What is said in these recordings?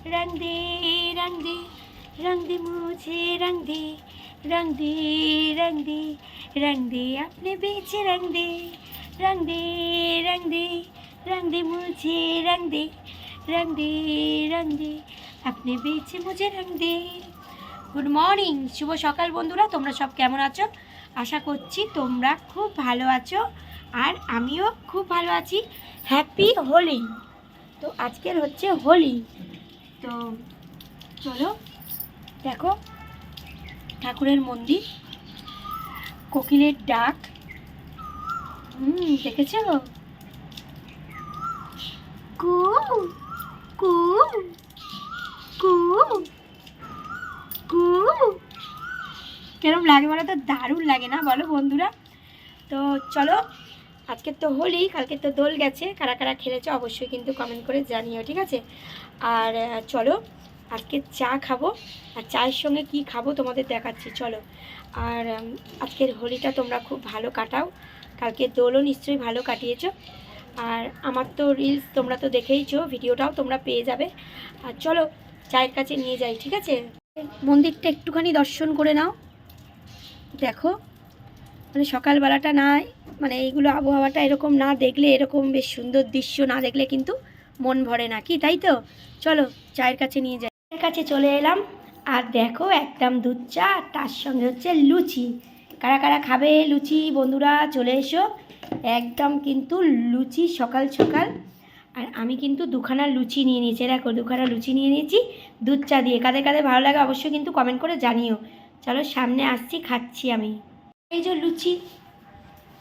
रंग दे रंग दे रंग दे मुझे रंग दे रंग दे रंग दे रंग दे अपने बीच रंग दे रंग दे रंग दे रंग दे मुझे रंग दे रंग दे रंग दे अपने बीच मुझे रंग दे। गुड मर्निंग, शुभ सकाल बंधुरा, তোমরা সব কেমন আছো? আশা করছি তোমরা খুব ভালো আছো আর আমিও খুব ভালো আছি। হ্যাপি হোলি। তো আজকের হচ্ছে হোলি। তো চলো দেখো ঠাকুরের মন্দির, কোকিলের ডাক। দেখেছো? কু কু কু কু কেরম লাগে বলো তো? দারুণ লাগে না বলো বন্ধুরা? তো চলো, আজকে তো হোলি, কালকে তো দোল গেছে, কারা কারা খেলেছো অবশ্যই কিন্তু কমেন্ট করে জানিও, ঠিক আছে? আর চলো আজকে চা খাবো, আর চায়ের সঙ্গে কি খাবো তোমাদের দেখাচ্ছি, চলো। আর আজকের হোলিটা তোমরা খুব ভালো কাটাও, কালকে দোলও নিশ্চয়ই ভালো কাটিয়েছো। আর আমার তো রিলস তোমরা তো দেখেইছো, ভিডিওটাও তোমরা পেয়ে যাবে। আর চলো চায়ের কাছে নিয়ে যাই, ঠিক আছে? মন্দিরটা একটুখানি দর্শন করে নাও। দেখো মানে সকালবেলাটা না, মানে এইগুলো আবহাওয়াটা এরকম না দেখলে, এরকম বেশ সুন্দর দৃশ্য না দেখলে কিন্তু মন ভরে না, কি তাই তো? চলো চায়ের কাছে নিয়ে যাই। চায়ের কাছে চলে এলাম, আর দেখো একদম দুধ চা, আর তার সঙ্গে হচ্ছে লুচি। কারা কারা খাবে লুচি বন্ধুরা চলে এসো। একদম কিন্তু লুচি সকাল সকাল। আর আমি কিন্তু দুখানা লুচি নিয়ে নিয়েছি, দেখো দুখানা লুচি নিয়ে নিয়েছি দুধ চা দিয়ে। কাদের কাদের ভালো লাগে অবশ্যই কিন্তু কমেন্ট করে জানিও। চলো সামনে আসছি, খাচ্ছি আমি। এই যে লুচি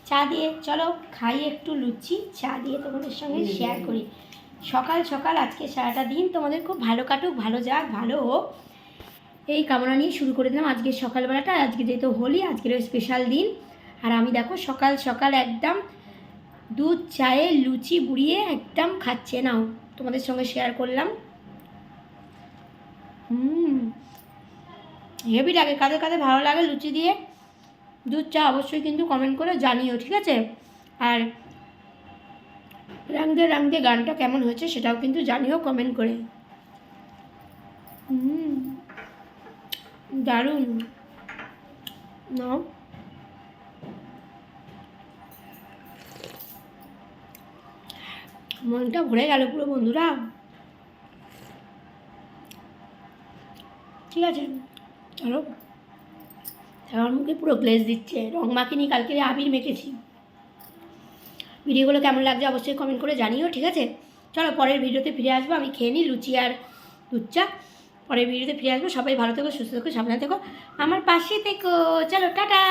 চা দিয়ে, চলো খাই একটু লুচি চা দিয়ে, তোমাদের সঙ্গে শেয়ার করি। সকাল সকাল আজকে সারাটা দিন তোমাদের খুব ভালো কাটুক, ভালো যাক, ভালো হোক, এই কামনা নিয়ে শুরু করে দিলাম আজকে সকালবেলাটা। আজকে যেহেতু হোলি, আজকের স্পেশাল দিন। আর আমি দেখো সকাল সকাল একদম দুধ চায়ে লুচি বুড়িয়ে একদম খাচ্ছে, নাও তোমাদের সঙ্গে শেয়ার করলাম। হেভি লাগে। কাদের কাদের ভালো লাগে লুচি দিয়ে দুধ চা অবশ্যই কিন্তু কমেন্ট করে জানিও, ঠিক আছে? আর রং দে গানটা কেমন হয়েছে সেটাও কিন্তু জানিও কমেন্ট করে। দারুণ। নাও মনটা ভরে গেল পুরো বন্ধুরা, ঠিক আছে? চলো, আমার মুখে পুরো গ্লেজ দিচ্ছে, রং মাখিনি, কালকে আবির মেখেছি। ভিডিওগুলো কেমন লাগছে অবশ্যই কমেন্ট করে জানিও, ঠিক আছে? চলো পরের ভিডিওতে ফিরে আসবো, আমি খেয়ে নিই লুচি আর দুধ চা। পরের ভিডিওতে ফিরে আসবো। সবাই ভালো থেকো, সুস্থ থেকো, সাবধানে থেকো, আমার পাশে থেকো। চলো টাটা।